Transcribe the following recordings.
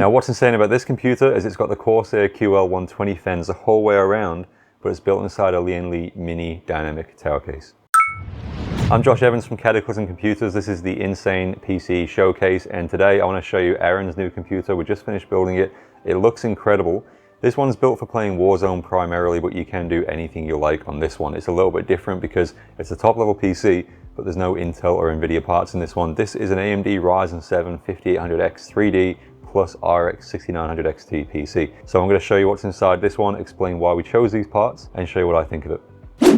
Now what's insane about this computer is it's got the Corsair QL120 fans the whole way around, but it's built inside a Lian Li Mini dynamic tower case. I'm Josh Evans from Cataclysm Computers. This is the Insane PC Showcase, and today I want to show you Aaron's new computer. We just finished building it. It looks incredible. This one's built for playing Warzone primarily, but you can do anything you like on this one. It's a little bit different because it's a top-level PC, but there's no Intel or NVIDIA parts in this one. This is an AMD Ryzen 7 5800X 3D plus RX 6900 XT PC. So I'm going to show you what's inside this one, explain why we chose these parts, and show you what I think of it.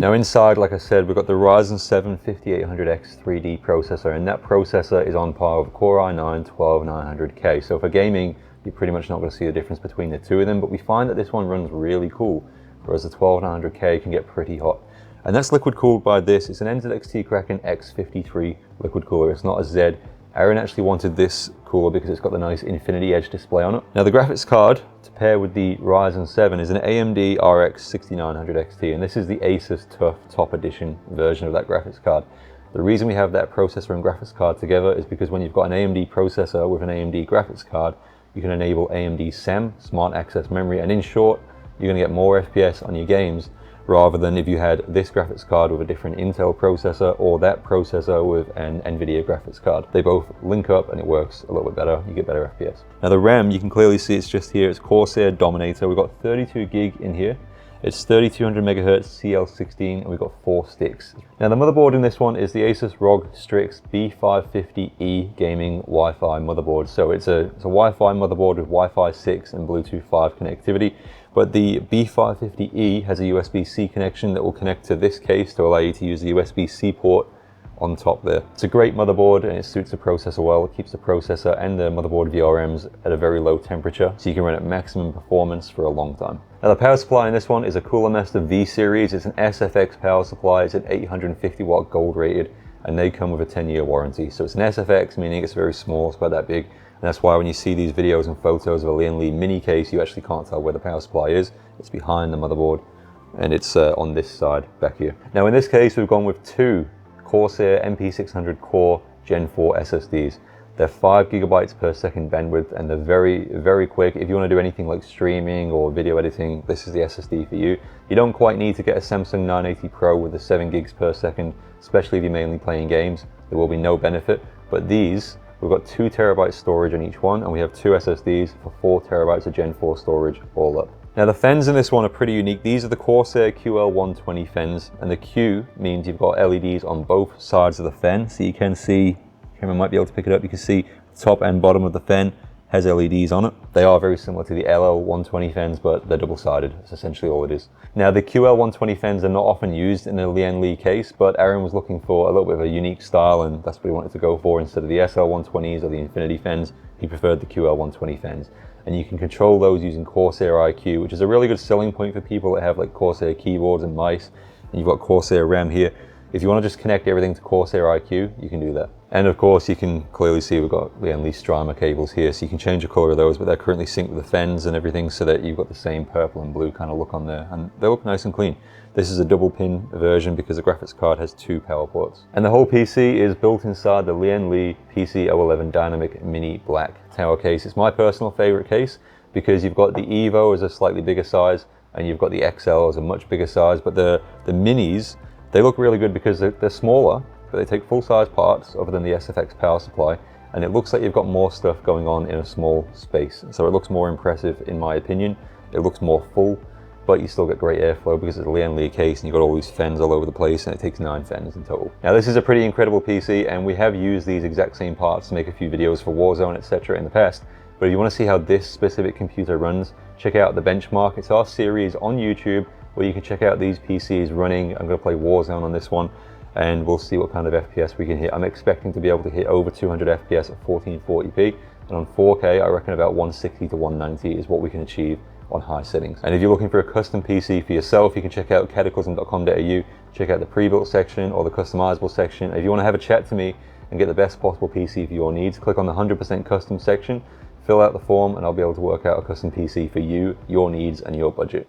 Now inside, like I said, we've got the Ryzen 7 5800X 3D processor, and that processor is on par with Core i9-12900K. So for gaming, you're pretty much not going to see the difference between the two of them, but we find that this one runs really cool, whereas the 12900K can get pretty hot. And that's liquid cooled by this. It's an NZXT Kraken X53 liquid cooler. It's not a Z. Aaron actually wanted this cooler because it's got the nice Infinity Edge display on it. Now the graphics card to pair with the Ryzen 7 is an AMD RX 6900 XT, and this is the ASUS TUF Top Edition version of that graphics card. The reason we have that processor and graphics card together is because when you've got an AMD processor with an AMD graphics card, you can enable AMD SEM, Smart Access Memory, and in short, you're going to get more FPS on your games rather than if you had this graphics card with a different Intel processor or that processor with an NVIDIA graphics card. They both link up and it works a little bit better. You get better FPS. Now the RAM, you can clearly see it's just here. It's Corsair Dominator. We've got 32 gig in here. It's 3200 megahertz CL16, and we've got 4 sticks. Now the motherboard in this one is the ASUS ROG STRIX B550E gaming Wi-Fi motherboard. So it's a Wi-Fi motherboard with Wi-Fi 6 and Bluetooth 5 connectivity. But the B550E has a USB-C connection that will connect to this case to allow you to use the USB-C port on top there. It's a great motherboard and it suits the processor well. It keeps the processor and the motherboard VRMs at a very low temperature, so you can run at maximum performance for a long time. Now the power supply in this one is a Cooler Master V series. It's an SFX power supply. It's an 850 watt gold rated, and they come with a 10-year warranty. So it's an SFX, meaning it's very small, it's about that big. And that's why when you see these videos and photos of a Lian Li Mini case, you actually can't tell where the power supply is. It's behind the motherboard, and it's on this side back here. Now in this case, we've gone with two Corsair MP600 Core Gen 4 SSDs. They're 5 gigabytes per second bandwidth, and they're very, very quick. If you want to do anything like streaming or video editing, this is the SSD for you. You don't quite need to get a Samsung 980 Pro with the 7 gigs per second, especially if you're mainly playing games. There will be no benefit, but these, we've got 2 terabytes storage on each one, and we have 2 SSDs for 4 terabytes of Gen 4 storage all up. Now the fans in this one are pretty unique. These are the Corsair QL120 fans, and the Q means you've got LEDs on both sides of the fan. So you can see, camera might be able to pick it up, you can see the top and bottom of the fan has LEDs on it. They are very similar to the LL120 fans, but they're double-sided. That's essentially all it is. Now the QL120 fans are not often used in a Lian Li case, but Aaron was looking for a little bit of a unique style, and that's what he wanted to go for. Instead of the SL120s or the Infinity fans, he preferred the QL120 fans. And you can control those using Corsair IQ, which is a really good selling point for people that have like Corsair keyboards and mice. And you've got Corsair RAM here. If you want to just connect everything to Corsair IQ, you can do that. And of course, you can clearly see we've got Lian Li Strimer cables here, so you can change the color of those, but they're currently synced with the fans and everything so that you've got the same purple and blue kind of look on there, and they look nice and clean. This is a double pin version because the graphics card has 2 power ports. And the whole PC is built inside the Lian Li PC 011 Dynamic Mini Black Tower case. It's my personal favorite case because you've got the Evo as a slightly bigger size, and you've got the XL as a much bigger size, but the Minis, they look really good because they're smaller, but they take full-size parts other than the SFX power supply, and it looks like you've got more stuff going on in a small space. So it looks more impressive in my opinion. It looks more full, but you still get great airflow because it's a Lian Li case and you've got all these fans all over the place, and it takes 9 fans in total. Now this is a pretty incredible PC, and we have used these exact same parts to make a few videos for Warzone, etc. in the past. But if you want to see how this specific computer runs, check out the benchmark. It's our series on YouTube where you can check out these PCs running. I'm going to play Warzone on this one, and we'll see what kind of FPS we can hit. I'm expecting to be able to hit over 200 FPS at 1440p, and on 4K I reckon about 160 to 190 is what we can achieve on high settings. And if you're looking for a custom PC for yourself, you can check out cataclysm.com.au, check out the pre-built section or the customizable section. If you want to have a chat to me and get the best possible PC for your needs, click on the 100% custom section, fill out the form, and I'll be able to work out a custom PC for you, your needs, and your budget.